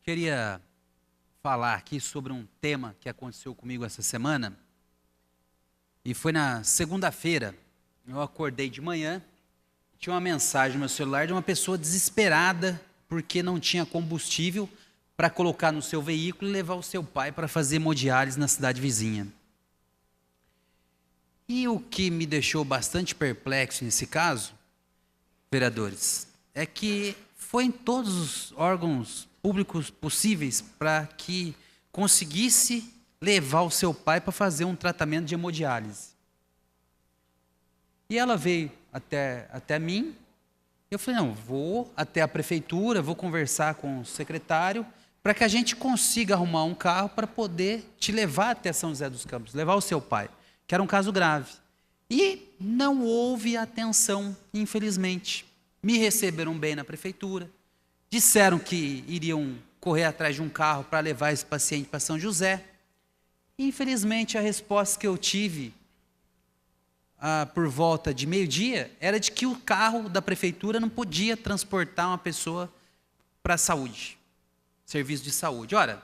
Queria falar aqui sobre um tema que aconteceu comigo essa semana. E foi na segunda-feira. Eu acordei de manhã, tinha uma mensagem no meu celular de uma pessoa desesperada porque não tinha combustível para colocar no seu veículo e levar o seu pai para fazer hemodiálise na cidade vizinha. E o que me deixou bastante perplexo nesse caso, vereadores, é que foi em todos os órgãos públicos possíveis para que conseguisse levar o seu pai para fazer um tratamento de hemodiálise. E ela veio até mim. Eu falei, não, vou até a prefeitura, vou conversar com o secretário para que a gente consiga arrumar um carro para poder te levar até São José dos Campos, levar o seu pai, que era um caso grave. E não houve atenção, infelizmente. Me receberam bem na prefeitura, disseram que iriam correr atrás de um carro para levar esse paciente para São José. E, infelizmente, a resposta que eu tive por volta de meio-dia era de que o carro da prefeitura não podia transportar uma pessoa para a saúde, serviço de saúde. Ora,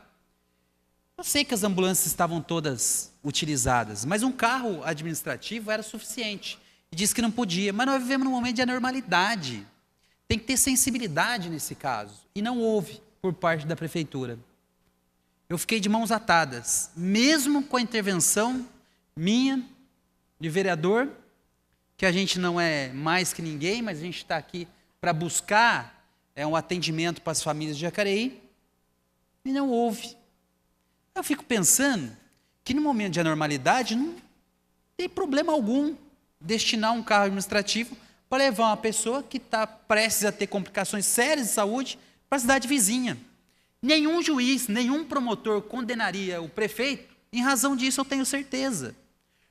eu sei que as ambulâncias estavam todas utilizadas, mas um carro administrativo era suficiente. E disse que não podia, mas nós vivemos num momento de anormalidade. Tem que ter sensibilidade nesse caso. E não houve por parte da prefeitura. Eu fiquei de mãos atadas, mesmo com a intervenção minha, de vereador, que a gente não é mais que ninguém, mas a gente está aqui para buscar um atendimento para as famílias de Jacareí, e não houve. Eu fico pensando que no momento de anormalidade não tem problema algum destinar um carro administrativo para levar uma pessoa que está prestes a ter complicações sérias de saúde para a cidade vizinha. Nenhum juiz, nenhum promotor condenaria o prefeito, em razão disso eu tenho certeza.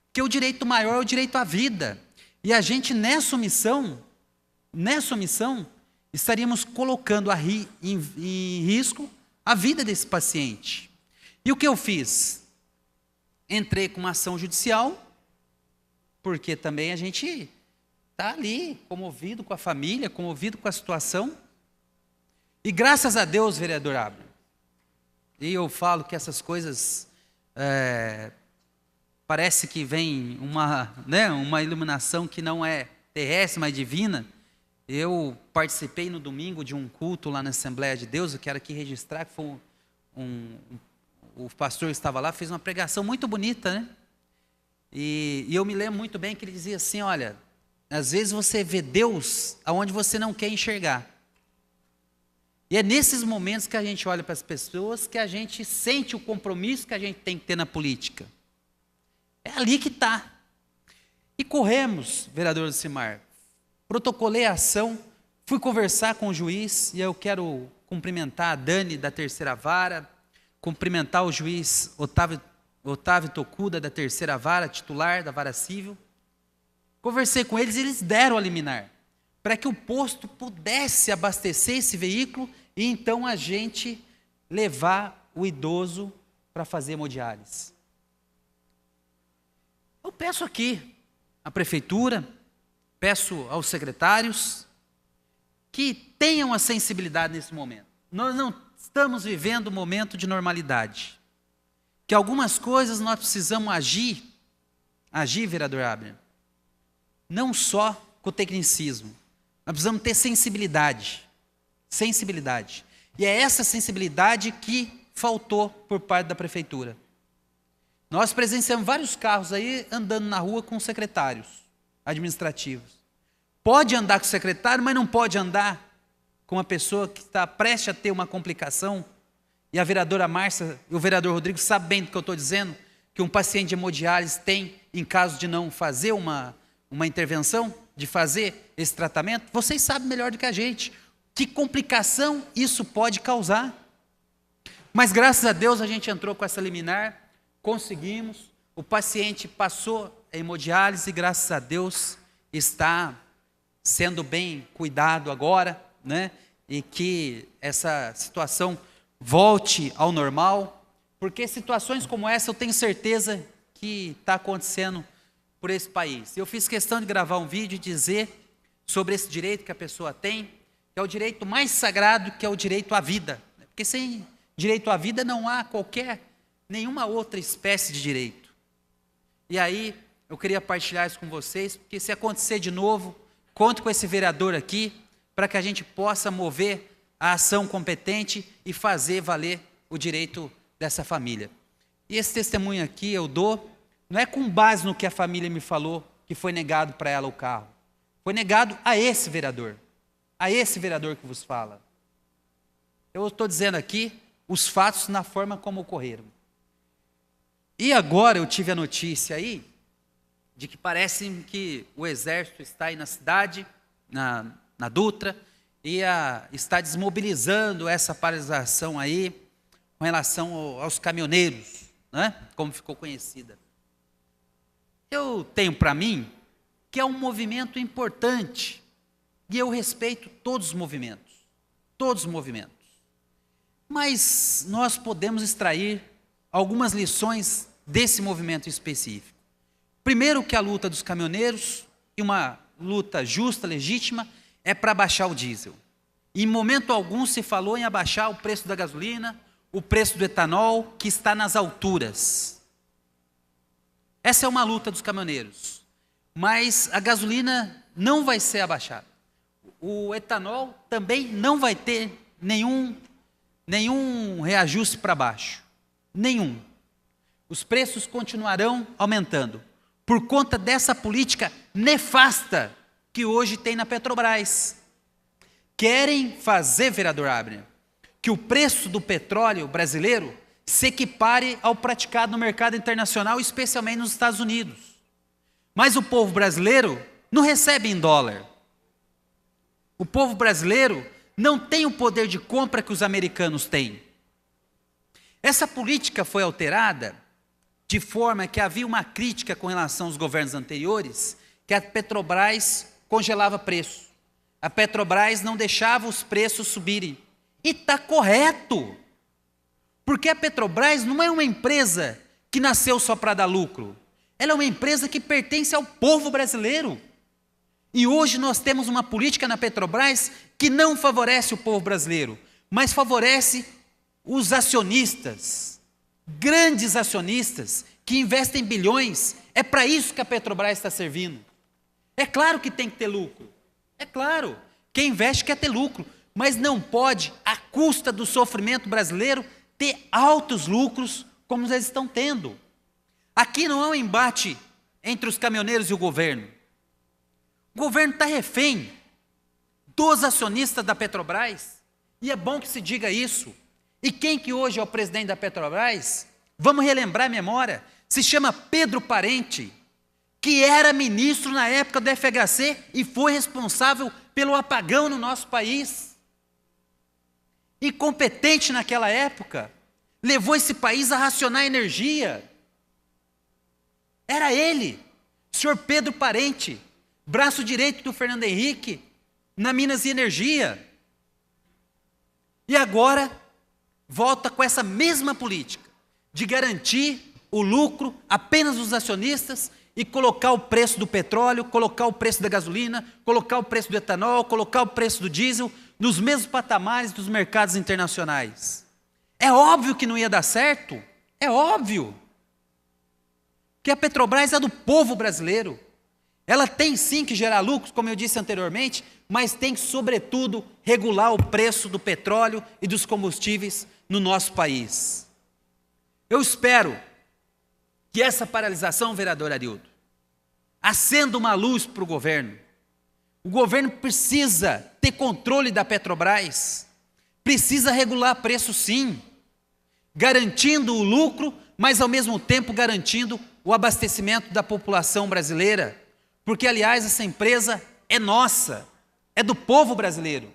Porque o direito maior é o direito à vida. E a gente, nessa omissão, estaríamos colocando em risco a vida desse paciente. E o que eu fiz? Entrei com uma ação judicial, porque também a gente está ali, comovido com a família, comovido com a situação. E graças a Deus, vereador Abner, e eu falo que essas coisas, parece que vem uma iluminação que não é terrestre, mas divina. Eu participei no domingo de um culto lá na Assembleia de Deus, eu quero aqui registrar que foi o pastor que estava lá, fez uma pregação muito bonita, né? E eu me lembro muito bem que ele dizia assim, olha, às vezes você vê Deus aonde você não quer enxergar. E é nesses momentos que a gente olha para as pessoas que a gente sente o compromisso que a gente tem que ter na política. É ali que está. E corremos, vereador Lucimar, protocolei a ação, fui conversar com o juiz, e eu quero cumprimentar a Dani da terceira vara, cumprimentar o juiz Otávio Tocuda da terceira vara, titular da vara civil. Conversei com eles e eles deram a liminar, para que o posto pudesse abastecer esse veículo e então a gente levar o idoso para fazer hemodiálise. Eu peço aqui à prefeitura, peço aos secretários que tenham a sensibilidade nesse momento. Nós não estamos vivendo um momento de normalidade. Que algumas coisas nós precisamos agir, vereador Abner, não só com o tecnicismo. Nós precisamos ter sensibilidade. E é essa sensibilidade que faltou por parte da prefeitura. Nós presenciamos vários carros aí andando na rua com secretários administrativos. Pode andar com o secretário, mas não pode andar com uma pessoa que está prestes a ter uma complicação. E a vereadora Márcia e o vereador Rodrigo sabem bem do que eu estou dizendo, que um paciente de hemodiálise tem, em caso de não fazer uma intervenção, de fazer esse tratamento. Vocês sabem melhor do que a gente que complicação isso pode causar. Mas graças a Deus a gente entrou com essa liminar, conseguimos, o paciente passou a hemodiálise e graças a Deus está sendo bem cuidado agora, né? E que essa situação volte ao normal, porque situações como essa eu tenho certeza que está acontecendo por esse país. Eu fiz questão de gravar um vídeo e dizer sobre esse direito que a pessoa tem, que é o direito mais sagrado, que é o direito à vida. Porque sem Direito à vida não há nenhuma outra espécie de direito. E aí, eu queria partilhar isso com vocês, porque se acontecer de novo, conto com esse vereador aqui, para que a gente possa mover a ação competente e fazer valer o direito dessa família. E esse testemunho aqui eu dou, não é com base no que a família me falou, que foi negado para ela o carro. Foi negado a esse vereador que vos fala. Eu estou dizendo aqui os fatos na forma como ocorreram. E agora eu tive a notícia aí, de que parece que o exército está aí na cidade, na Dutra, e está desmobilizando essa paralisação aí, com relação aos caminhoneiros, né? Como ficou conhecida. Eu tenho para mim que é um movimento importante, e eu respeito todos os movimentos, mas nós podemos extrair algumas lições desse movimento específico. Primeiro, que a luta dos caminhoneiros, e uma luta justa, legítima, é para abaixar o diesel. Em momento algum se falou em abaixar o preço da gasolina, o preço do etanol, que está nas alturas. Essa é uma luta dos caminhoneiros. Mas a gasolina não vai ser abaixada. O etanol também não vai ter nenhum reajuste para baixo. Nenhum. Os preços continuarão aumentando por conta dessa política nefasta que hoje tem na Petrobras. Querem fazer, vereador Abner, que o preço do petróleo brasileiro se equipare ao praticado no mercado internacional, especialmente nos Estados Unidos. Mas o povo brasileiro não recebe em dólar. O povo brasileiro não tem o poder de compra que os americanos têm. Essa política foi alterada de forma que havia uma crítica com relação aos governos anteriores, que a Petrobras congelava preço. A Petrobras não deixava os preços subirem. E está correto. Porque a Petrobras não é uma empresa que nasceu só para dar lucro. Ela é uma empresa que pertence ao povo brasileiro. E hoje nós temos uma política na Petrobras que não favorece o povo brasileiro, mas favorece os acionistas, grandes acionistas, que investem bilhões. É para isso que a Petrobras está servindo. É claro que tem que ter lucro. É claro, quem investe quer ter lucro, mas não pode, à custa do sofrimento brasileiro, ter altos lucros como eles estão tendo. Aqui não é um embate entre os caminhoneiros e o governo. O governo está refém dos acionistas da Petrobras, e é bom que se diga isso. E quem que hoje é o presidente da Petrobras? Vamos relembrar a memória. Se chama Pedro Parente, que era ministro na época do FHC e foi responsável pelo apagão no nosso país. Incompetente naquela época, levou esse país a racionar energia. Era ele, senhor Pedro Parente, braço direito do Fernando Henrique, na Minas e Energia. E agora, volta com essa mesma política, de garantir o lucro apenas dos acionistas e colocar o preço do petróleo, colocar o preço da gasolina, colocar o preço do etanol, colocar o preço do diesel nos mesmos patamares dos mercados internacionais. É óbvio que não ia dar certo, é óbvio. Que a Petrobras é do povo brasileiro. Ela tem sim que gerar lucros, como eu disse anteriormente, mas tem que, sobretudo, regular o preço do petróleo e dos combustíveis no nosso país. Eu espero que essa paralisação, vereador Arildo, acenda uma luz para o governo. O governo precisa ter controle da Petrobras, precisa regular preço sim, garantindo o lucro, mas ao mesmo tempo garantindo o abastecimento da população brasileira, porque, aliás, essa empresa é nossa, é do povo brasileiro,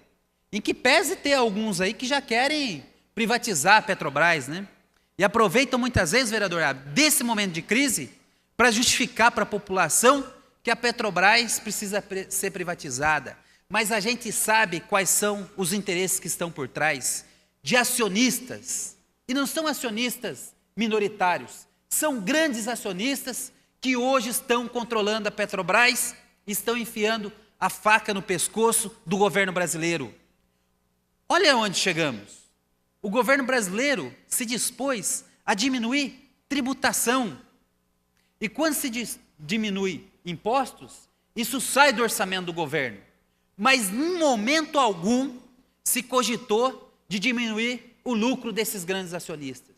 em que pese ter alguns aí que já querem privatizar a Petrobras, né? E aproveitam muitas vezes, vereador, desse momento de crise, para justificar para a população que a Petrobras precisa ser privatizada. Mas a gente sabe quais são os interesses que estão por trás de acionistas, e não são acionistas minoritários, são grandes acionistas que hoje estão controlando a Petrobras e estão enfiando a faca no pescoço do governo brasileiro. Olha onde chegamos. o governo brasileiro se dispôs a diminuir tributação. E quando se diminui impostos, isso sai do orçamento do governo. Mas em momento algum se cogitou de diminuir o lucro desses grandes acionistas.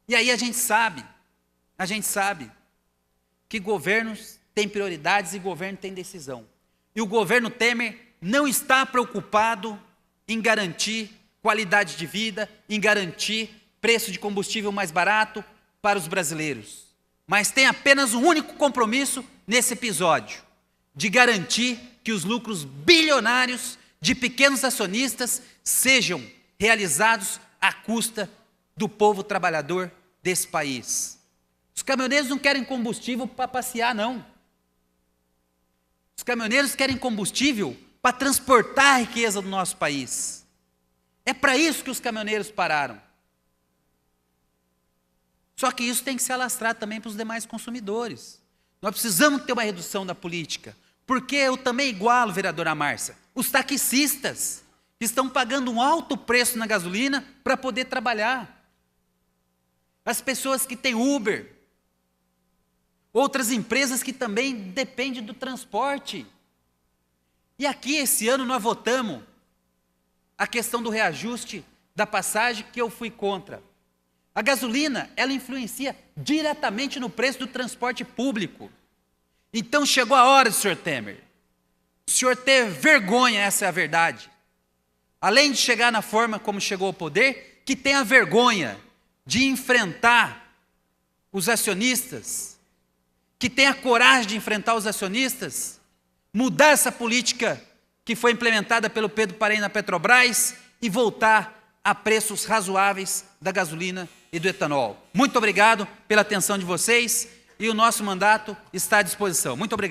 E aí a gente sabe que governos têm prioridades e governo tem decisão. E o governo Temer não está preocupado em garantir qualidade de vida, em garantir preço de combustível mais barato para os brasileiros. Mas tem apenas um único compromisso nesse episódio, de garantir que os lucros bilionários de pequenos acionistas sejam realizados à custa do povo trabalhador desse país. Os caminhoneiros não querem combustível para passear, não. Os caminhoneiros querem combustível para transportar a riqueza do nosso país. É para isso que os caminhoneiros pararam. Só que isso tem que se alastrar também para os demais consumidores. Nós precisamos ter uma redução da política, porque eu também igualo, vereadora Márcia, os taxistas que estão pagando um alto preço na gasolina para poder trabalhar. As pessoas que têm Uber, outras empresas que também dependem do transporte. E aqui, esse ano, nós votamos a questão do reajuste da passagem, que eu fui contra. A gasolina, ela influencia diretamente no preço do transporte público. Então, chegou a hora, senhor Temer. O senhor ter vergonha, essa é a verdade. Além de chegar na forma como chegou ao poder, que tenha vergonha de enfrentar os acionistas, que tenha coragem de enfrentar os acionistas, mudar essa política que foi implementada pelo Pedro Parente na Petrobras e voltar a preços razoáveis da gasolina e do etanol. Muito obrigado pela atenção de vocês e o nosso mandato está à disposição. Muito obrigado.